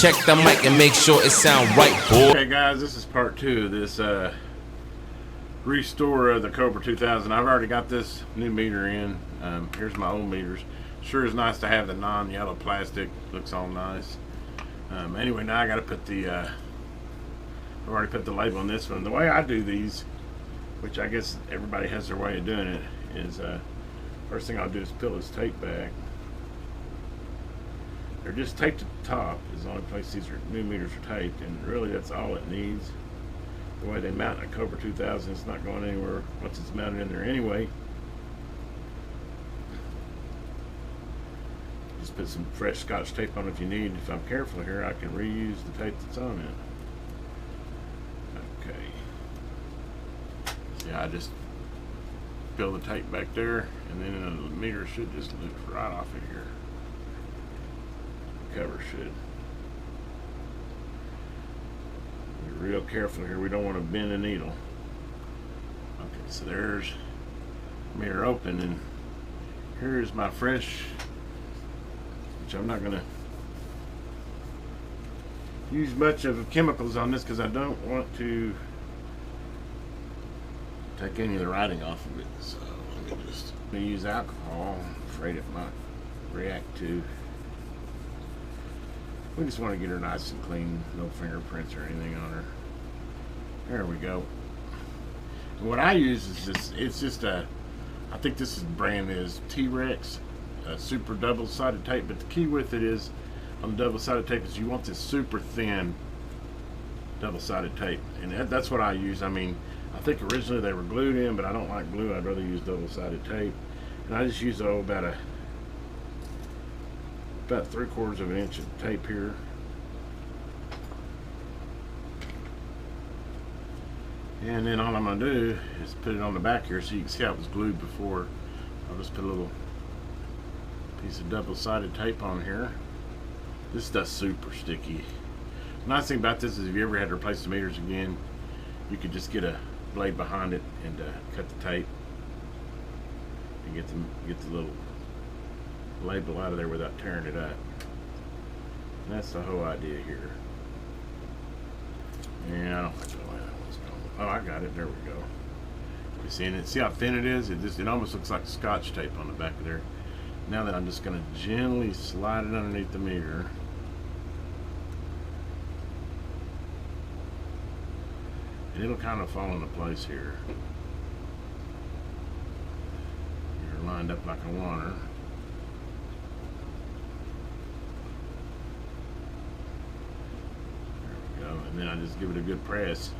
check the mic and make sure it sound right, boy. Okay guys, this is part 2 of this restore of the Cobra 2000. I've already got this new meter in. Here's my old meters. Sure is nice to have the non-yellow plastic. Looks all nice. Anyway, now I got to put the I've already put the label on this one. The way I do these, which I guess everybody has their way of doing it, is first thing I'll do is peel this tape back. They're just taped at the top is the only place these new meters are taped, and really that's all it needs. The way they mount a Cobra 2000, it's not going anywhere once it's mounted in there anyway. Just put some fresh Scotch tape on if you need. If I'm careful here, I can reuse the tape that's on it. Okay. See, I just peel the tape back there, and then the meter should just lift right off of here. The cover should. Be real careful here. We don't want to bend the needle. Okay, so there's mirror open, and here's my fresh, which I'm not going to use much of chemicals on this because I don't want to take any of the writing off of it. So let me just use alcohol. I'm afraid it might react to. We just want to get her nice and clean, no fingerprints or anything on her. There we go. And what I use is this, it's just a, I think this is brand is T-Rex, super double-sided tape, but the key with it is, on the double-sided tape, is you want this super thin double-sided tape, and that's what I use. I mean, I think originally they were glued in, but I don't like glue. I'd rather use double-sided tape, and I just use about 3/4 of an inch of tape here. And then all I'm going to do is put it on the back here so you can see how it was glued before. I'll just put a little piece of double-sided tape on here. This stuff's super sticky. The nice thing about this is if you ever had to replace the meters again, you could just get a blade behind it and cut the tape and get the little label out of there without tearing it up. And that's the whole idea here. And I don't like the way that one's going. Oh, I got it. There we go. You see it? See how thin it is? It almost looks like Scotch tape on the back of there. Now that I'm just going to gently slide it underneath the meter. And it'll kind of fall into place here. You're lined up like I want her. And then I just give it a good press.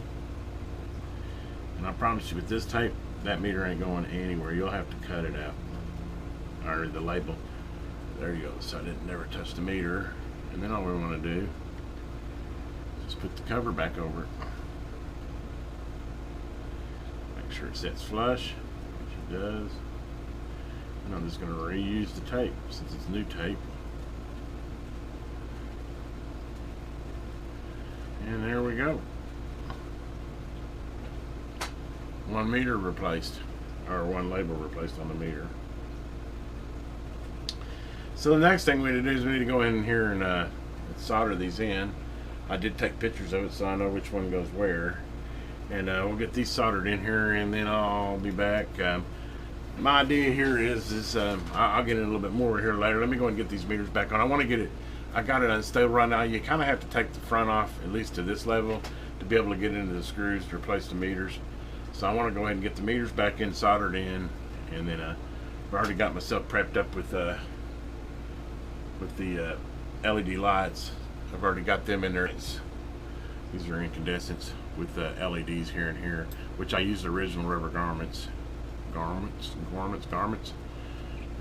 And I promise you, with this tape, that meter ain't going anywhere. You'll have to cut it out, or the label. There you go. So I didn't never touch the meter. And then all we want to do is just put the cover back over it. Make sure it sets flush, which it does. And I'm just going to reuse the tape since it's new tape. And there we go. One meter replaced, or one label replaced on the meter. So the next thing we need to do is we need to go in here and solder these in. I did take pictures of it so I know which one goes where. And we'll get these soldered in here, and then I'll be back. My idea here is I'll get in a little bit more here later. Let me go and get these meters back on. I want to get it. I got it unstable right now. You kind of have to take the front off, at least to this level, to be able to get into the screws to replace the meters. So I want to go ahead and get the meters back in, soldered in, and then I've already got myself prepped up with the LED lights. I've already got them in there. These are incandescents with LEDs here and here, which I use the original rubber garments.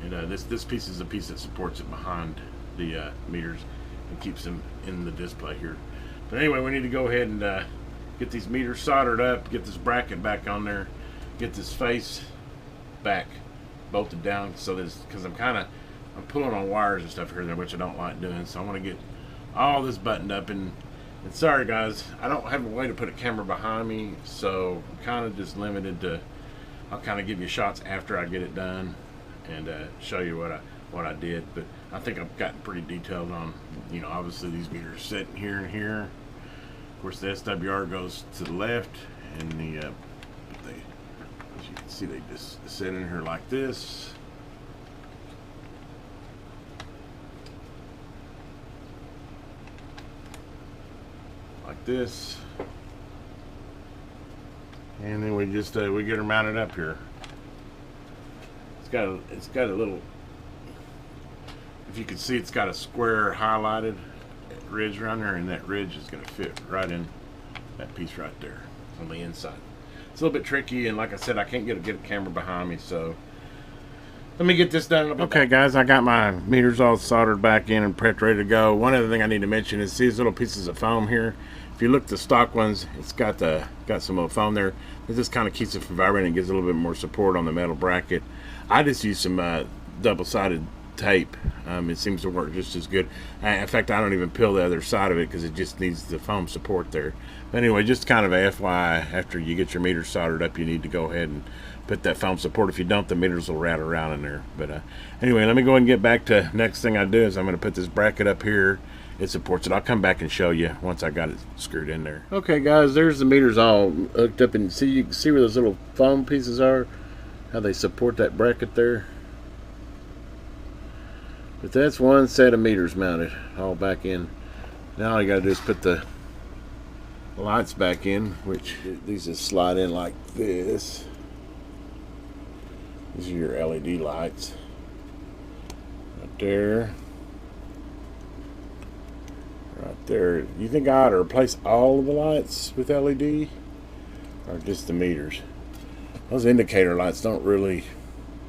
And this piece is a piece that supports it behind the meters and keeps them in the display here. But anyway, we need to go ahead and get these meters soldered up, get this bracket back on there, get this face back bolted down, so that because I'm pulling on wires and stuff here and there, which I don't like doing. So I want to get all this buttoned up, and sorry guys, I don't have a way to put a camera behind me, so I'm kind of just limited to, I'll kind of give you shots after I get it done and show you what I did. But I think I've gotten pretty detailed on, you know, obviously these meters sitting here and here. Of course, the SWR goes to the left, and the as you can see, they just sit in here like this. Like this, and then we just we get her mounted up here. It's got a little, if you can see, it's got a square highlighted ridge around there, and that ridge is going to fit right in that piece right there on the inside. It's a little bit tricky, and like I said, I can't get a camera behind me, so let me get this done. Okay, guys, I got my meters all soldered back in and prepped, ready to go. One other thing I need to mention is these little pieces of foam here. If you look at the stock ones, it's got some little foam there. It just kind of keeps it from vibrating and gives a little bit more support on the metal bracket. I just use some double-sided tape. It seems to work just as good. In fact, I don't even peel the other side of it because it just needs the foam support there. But anyway, just kind of a FYI, after you get your meters soldered up, you need to go ahead and put that foam support. If you don't, the meters will rat around in there. But anyway, let me go ahead and get back to next thing I do is I'm going to put this bracket up here. It supports it. I'll come back and show you once I got it screwed in there. Okay, guys, there's the meters all hooked up, and you can see where those little foam pieces are, how they support that bracket there. But that's one set of meters mounted all back in. Now all you got to do is put the lights back in, which these just slide in like this. These are your LED lights right there. Right there. You think I ought to replace all of the lights with LED or just the meters? Those indicator lights don't really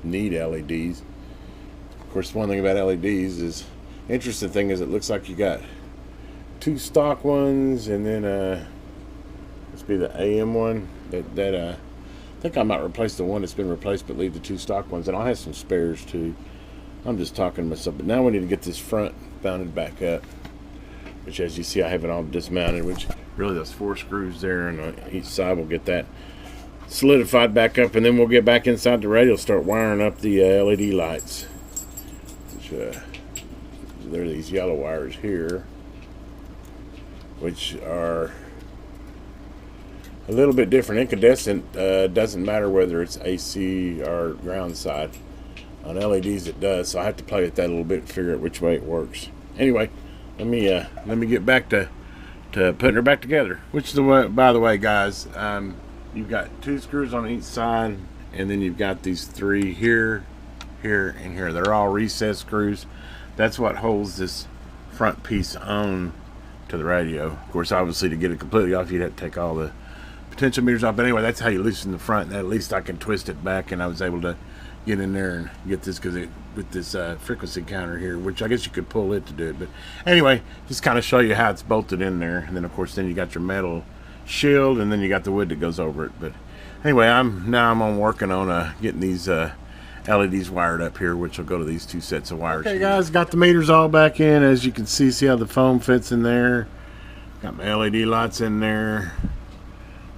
need LEDs. Of course, one thing about LEDs is, interesting thing is, it looks like you got two stock ones, and then this be the AM one. I think I might replace the one that's been replaced, but leave the two stock ones, and I'll have some spares too. I'm just talking to myself. But now we need to get this front mounted back up, which, as you see, I have it all dismounted, which really those 4 screws there on each side will get that solidified back up, and then we'll get back inside the radio, start wiring up the LED lights, which there are these yellow wires here, which are a little bit different. Incandescent doesn't matter whether it's AC or ground side. On LEDs it does, so I have to play with that a little bit and figure out which way it works. Anyway, let me get back to putting her back together. Which, by the way, guys, you've got 2 screws on each side, and then you've got these 3 here, here, and here. They're all recessed screws. That's what holds this front piece on to the radio. Of course, obviously, to get it completely off, you'd have to take all the potential meters off. But anyway, that's how you loosen the front, and at least I can twist it back, and I was able to get in there and get this, because with this frequency counter here, which I guess you could pull it to do it. But anyway, just kind of show you how it's bolted in there, and then of course then you got your metal shield, and then you got the wood that goes over it. But anyway, I'm on working on getting these LEDs wired up here, which will go to these 2 sets of wires. Okay, guys, got the meters all back in. As you can see how the foam fits in there. Got my LED lights in there.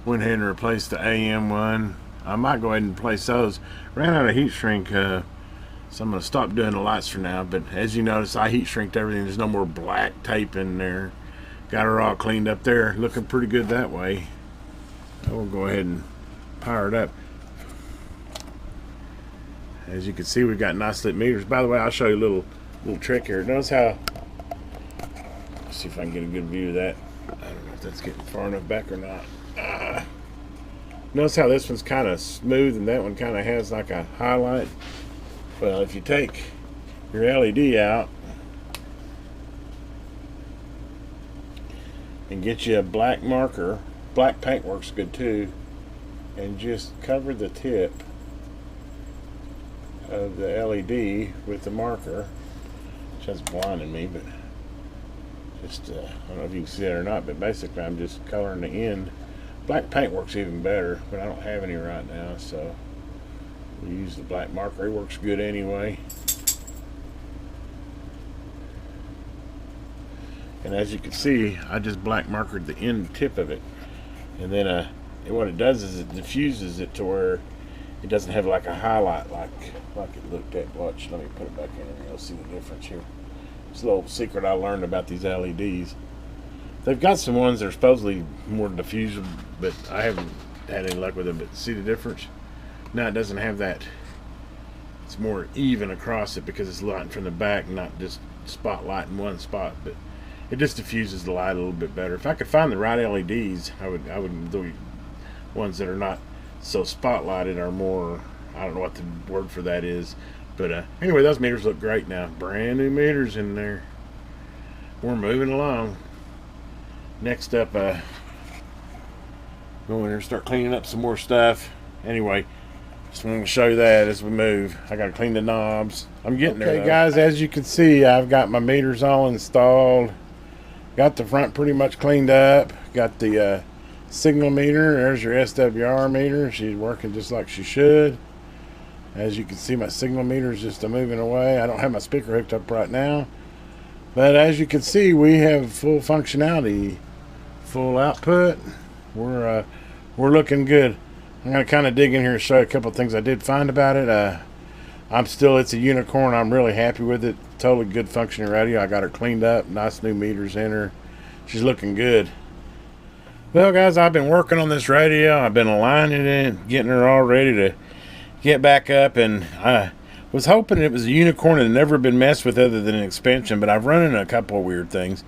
Went ahead and replaced the AM one. I might go ahead and replace those. Ran out of heat shrink, so I'm going to stop doing the lights for now. But as you notice, I heat shrinked everything. There's no more black tape in there. Got her all cleaned up there. Looking pretty good that way. I will go ahead and power it up. As you can see, we've got nice lit meters. By the way, I'll show you a little trick here. Notice how, let's see if I can get a good view of that. I don't know if that's getting far enough back or not. Notice how this one's kind of smooth and that one kind of has like a highlight. Well, if you take your LED out and get you a black marker, black paint works good too, and just cover the tip of the LED with the marker, which has blinded me, but just I don't know if you can see it or not, but basically I'm just coloring the end. Black paint works even better, but I don't have any right now, so we use the black marker. It works good anyway. And as you can see, I just black markered the end tip of it, and then what it does is it diffuses it to where it doesn't have like a highlight like it looked at. Watch, let me put it back in and you'll see the difference here. It's a little secret I learned about these LEDs. They've got some ones that are supposedly more diffusion, but I haven't had any luck with them. But see the difference? Now it doesn't have that. It's more even across it because it's lighting from the back, not just spotlight in one spot. But it just diffuses the light a little bit better. If I could find the right LEDs, I would. The ones that are not so spotlighted are more. I don't know what the word for that is. But anyway, those meters look great now. Brand new meters in there. We're moving along. Next up, go in there and start cleaning up some more stuff. Anyway, just wanted to show you that as we move. I got to clean the knobs. I'm getting there. Okay, guys, as you can see, I've got my meters all installed. Got the front pretty much cleaned up. Got the signal meter. There's your SWR meter. She's working just like she should. As you can see, my signal meter is just moving away. I don't have my speaker hooked up right now. But as you can see, we have full functionality, full output. We're looking good. I'm going to kind of dig in here and show you a couple of things I did find about it. It's a unicorn. I'm really happy with it. Totally good functioning radio. I got her cleaned up. Nice new meters in her. She's looking good. Well, guys, I've been working on this radio. I've been aligning it, getting her all ready to get back up, and I was hoping it was a unicorn and never been messed with other than an expansion, but I've run into a couple of weird things.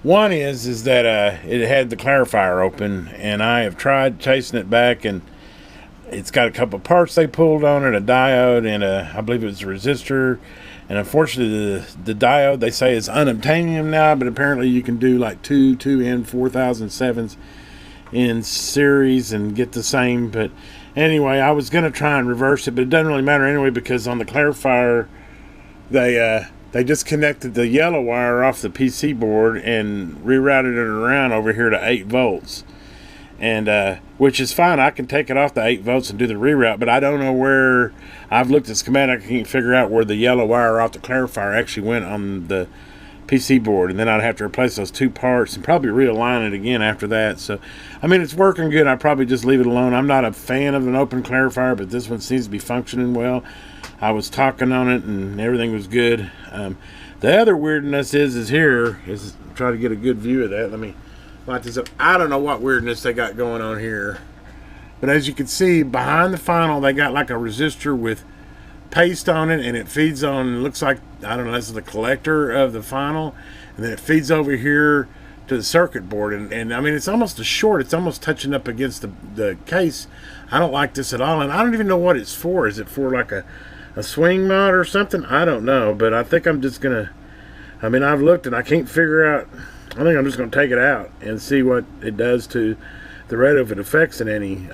One is that it had the clarifier open, and I have tried chasing it back, and it's got a couple of parts they pulled on it, a diode, and I believe it was a resistor, and unfortunately the diode they say is unobtainium now, but apparently you can do like 2N4007s in series and get the same. But anyway, I was going to try and reverse it, but it doesn't really matter anyway, because on the clarifier, they disconnected the yellow wire off the PC board and rerouted it around over here to 8 volts. And which is fine. I can take it off the 8 volts and do the reroute, but I don't know where. I've looked at schematic, I can't figure out where the yellow wire off the clarifier actually went on the PC board, and then I'd have to replace those two parts and probably realign it again after that. So I mean, it's working good. I'd probably just leave it alone. I'm not a fan of an open clarifier, but this one seems to be functioning well. I was talking on it and everything was good. The other weirdness is try to get a good view of that. Let me light this up. I don't know what weirdness they got going on here, but as you can see behind the final, they got like a resistor with paste on it, and it feeds on, it looks like, I don't know, this is the collector of the final, and then it feeds over here to the circuit board, and I mean, it's almost a short. It's almost touching up against the case. I don't like this at all, and I don't even know what it's for. Is it for like a swing mod or something? I don't know, but I think I'm just gonna, I mean, I've looked and I can't figure out. I think I'm just gonna take it out and see what it does to the radio, if it affects it any.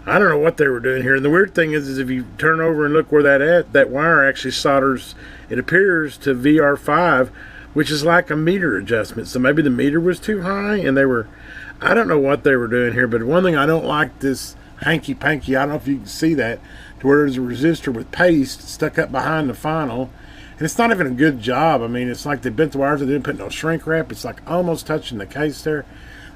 I don't know what they were doing here. And the weird thing is if you turn over and look where that wire actually solders, it appears, to VR5, which is like a meter adjustment. So maybe the meter was too high, and I don't know what they were doing here. But one thing I don't like, this hanky-panky, I don't know if you can see that, to where there's a resistor with paste stuck up behind the final. And it's not even a good job. I mean, it's like they bent the wires, they didn't put no shrink wrap. It's like almost touching the case there.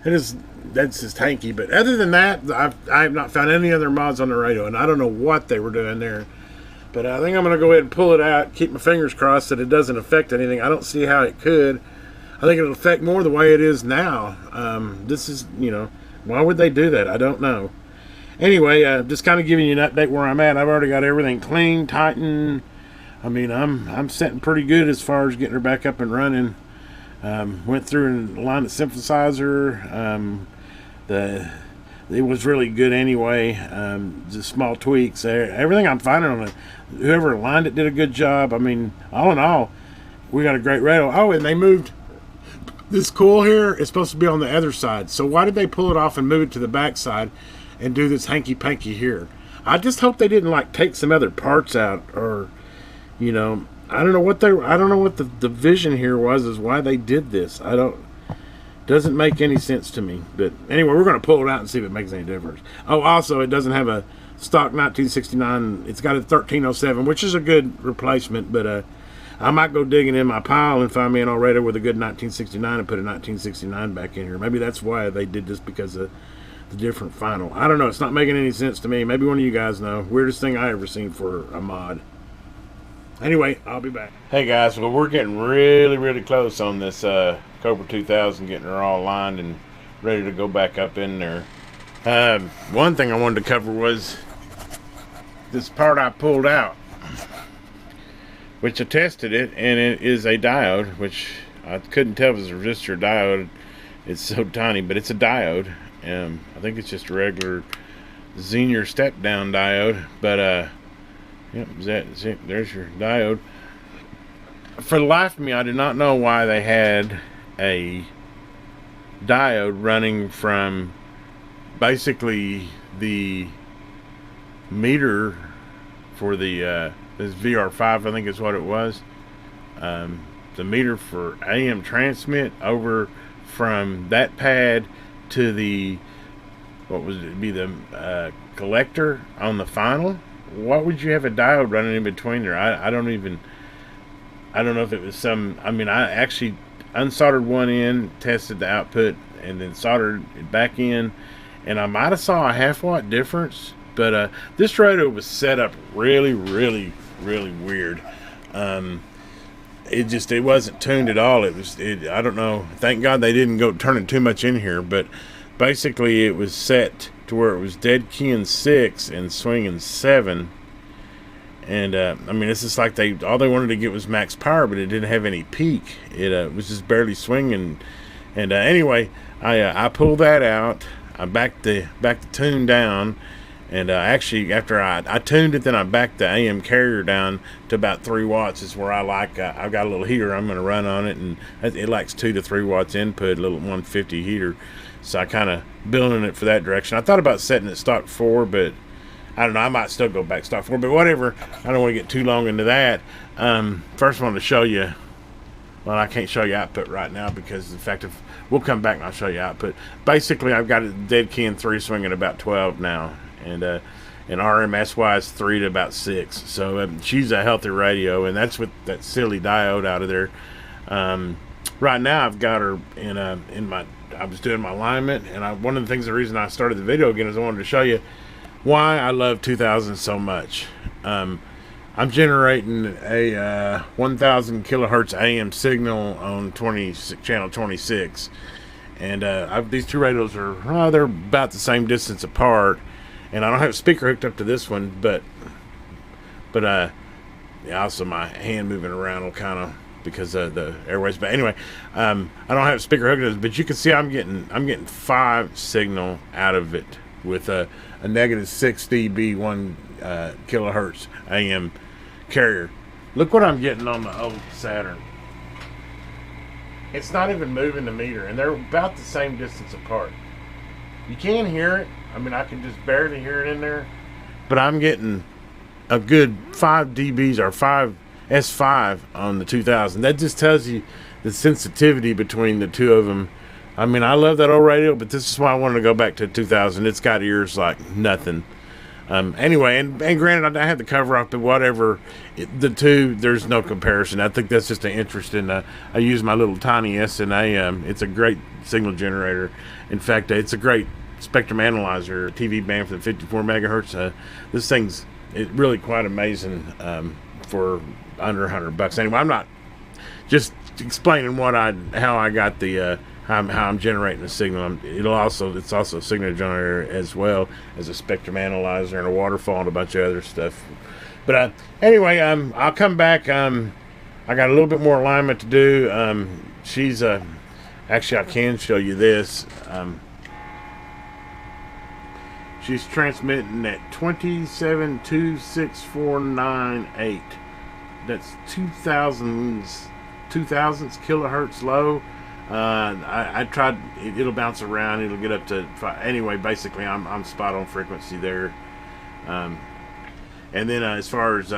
That's just hanky. But other than that, I have not found any other mods on the radio, and I don't know what they were doing there. But I think I'm going to go ahead and pull it out, keep my fingers crossed that it doesn't affect anything. I don't see how it could. I think it'll affect more the way it is now. This is, why would they do that? I don't know. Anyway, just kind of giving you an update where I'm at. I've already got everything clean, tightened. I mean, I'm sitting pretty good as far as getting her back up and running. Went through and aligned the synthesizer. It was really good anyway. Just small tweaks there. Everything I'm finding on it, whoever aligned it did a good job. I mean, all in all, we got a great radio. Oh, and they moved this coil here. It's supposed to be on the other side. So why did they pull it off and move it to the back side and do this hanky-panky here? I just hope they didn't like take some other parts out, or I don't know what the vision here was, is why they did this. Doesn't make any sense to me. But anyway, we're going to pull it out and see if it makes any difference. Oh, also, it doesn't have a stock 1969. It's got a 1307, which is a good replacement, but I might go digging in my pile and find me an old radio with a good 1969 and put a 1969 back in here. Maybe that's why they did this, because of the different final. I don't know. It's not making any sense to me. Maybe one of you guys know. Weirdest thing I ever seen for a mod. Anyway, I'll be back. Hey guys, well, we're getting really close on this Cobra 2000, getting her all lined and ready to go back up in there. One thing I wanted to cover was this part I pulled out, which I tested it, and it is a diode, which I couldn't tell if it was a resistor or diode. It's so tiny, but it's a diode. I think it's just a regular Xenier step down diode, but yep, there's your diode. For the life of me, I did not know why they had a diode running from basically the meter for the this VR5, I think is what it was. The meter for AM transmit over from that pad to the, what was it, be the collector on the final. What would you have a diode running in between there? I don't know if it was some, I mean, I actually unsoldered one in, tested the output, and then soldered it back in, and I might have saw a half-watt difference, but this radio was set up really weird. It wasn't tuned at all. I don't know. Thank God they didn't go turning too much in here, but basically it was set to where it was dead keying 6 and swinging 7. And I mean, it's just like all they wanted to get was max power, but it didn't have any peak. It was just barely swinging. And anyway, I pulled that out. I backed the tune down, and actually after I tuned it, then I backed the AM carrier down to about 3 watts. Is where I like. I've got a little heater I'm going to run on it, and it likes 2 to 3 watts input, a little 150 heater. So I kind of building it for that direction. I thought about setting it stock 4, but I don't know. I might still go back stock 4, but whatever. I don't want to get too long into that. First, I want to show you. Well, I can't show you output right now because, in fact, if we'll come back and I'll show you output. Basically, I've got a dead key in 3 swinging about 12 now, and RMS wise 3 to about 6. So she's a healthy radio, and that's with that silly diode out of there. Right now, I've got her in my. I was doing my alignment, and one of the things, the reason I started the video again is I wanted to show you why I love 2000 so much. I'm generating a 1000 kilohertz AM signal on channel 26, and these two radios are they're about the same distance apart, and I don't have a speaker hooked up to this one, but yeah, also my hand moving around will kind of, because of the airways. But anyway, I don't have a speaker hooked to this, but you can see I'm getting 5 signal out of it with a negative 6 dB 1 kilohertz AM carrier. Look what I'm getting on the old Saturn. It's not even moving the meter, and they're about the same distance apart. You can hear it. I mean, I can just barely hear it in there, but I'm getting a good 5 dBs or 5 S5 on the 2000. That just tells you the sensitivity between the two of them. I mean, I love that old radio, but this is why I wanted to go back to 2000. It's got ears like nothing. Anyway, and granted, I had the cover up, but whatever. The two, there's no comparison. I think that's just an interest in. I use my little tiny SNA. It's a great signal generator. In fact, it's a great spectrum analyzer, TV band for the 54 megahertz. This thing's really quite amazing for under $100. Anyway, I'm not just explaining how I got the how I'm generating the signal. It's also a signal generator as well as a spectrum analyzer and a waterfall and a bunch of other stuff. But anyway, I'll come back. I got a little bit more alignment to do. She's actually, I can show you this. She's transmitting at 27.26498. That's 2000s kilohertz low. I tried. It'll bounce around. It'll get up to 5. Anyway, basically, I'm spot on frequency there. And then as far as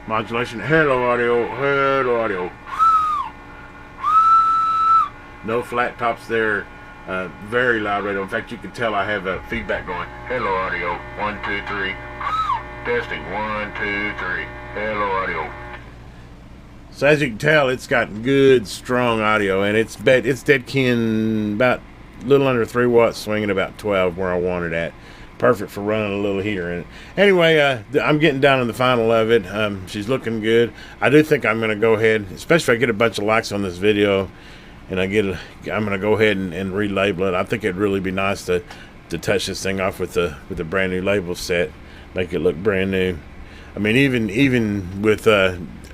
modulation, hello audio. No flat tops there. Very loud radio. In fact, you can tell I have a feedback going. Hello audio. 1 2 3. Testing. 1 2 3. Hello audio. So as you can tell, it's got good, strong audio, and it's dead keying about a little under 3 watts, swinging about 12 where I want it at. perfect for running a little heater in it. Anyway, I'm getting down to the final of it. She's looking good. I do think I'm going to go ahead, especially if I get a bunch of likes on this video, and I'm going to go ahead and relabel it. I think it'd really be nice to touch this thing off with a brand new label set, make it look brand new. I mean, even with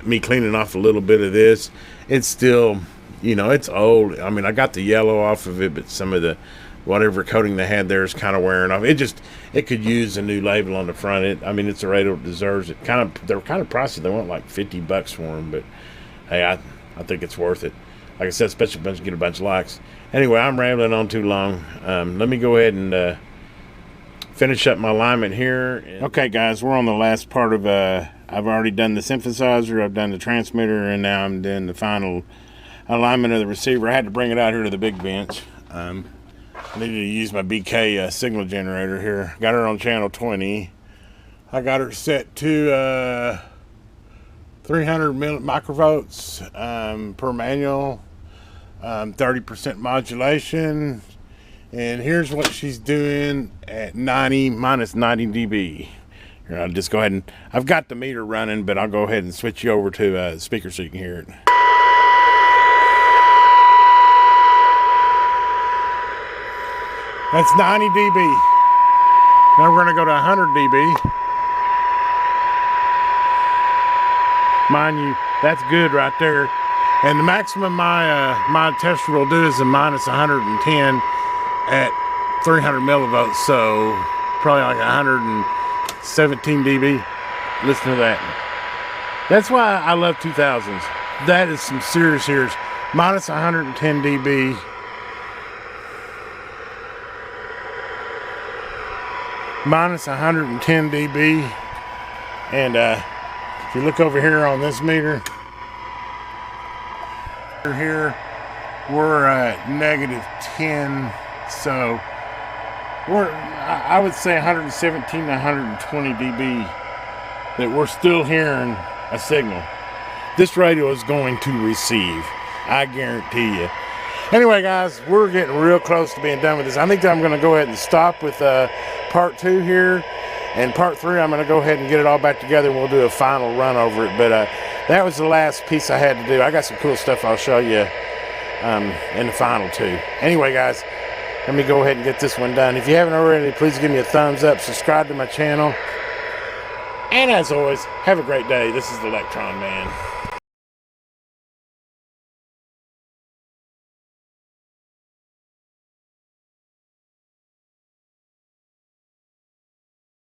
me cleaning off a little bit of this, it's still, you know, it's old. I mean, I got the yellow off of it, but some of the whatever coating they had there is kind of wearing off. It could use a new label on the front. I mean, it's a radio, it deserves it. They're kind of pricey. They want like $50 for them, but hey, I think it's worth it. Like I said, especially if you get a bunch of likes. Anyway, I'm rambling on too long. Let me go ahead and finish up my alignment here. Okay, guys, we're on the last part of, I've already done the synthesizer, I've done the transmitter, and now I'm doing the final alignment of the receiver. I had to bring it out here to the big bench. I needed to use my BK signal generator here. Got her on channel 20. I got her set to 300 microvolts per manual, 30% modulation. And here's what she's doing at minus 90 dB. Here, I'll just go ahead and, I've got the meter running, but I'll go ahead and switch you over to the speaker so you can hear it. That's 90 dB. Now we're going to go to 100 dB. Mind you, that's good right there. And the maximum my tester will do is a minus 110 at 300 millivolts, so probably like 117 dB. Listen to that. That's why I love 2000s. That is some serious hears. Minus 110 dB. Minus 110 dB. And if you look over here on this meter, here we're at negative 10, so we're, I would say 117 to 120 dB that we're still hearing a signal. This radio is going to receive, I guarantee you. Anyway, guys, we're getting real close to being done with this. I think I'm going to go ahead and stop with part 2 here, and part 3 I'm going to go ahead and get it all back together, and we'll do a final run over it. But that was the last piece I had to do. I got some cool stuff I'll show you in the final 2. Anyway, guys, let me go ahead and get this one done. If you haven't already, please give me a thumbs up, subscribe to my channel, and as always, have a great day. This is the Electron Man.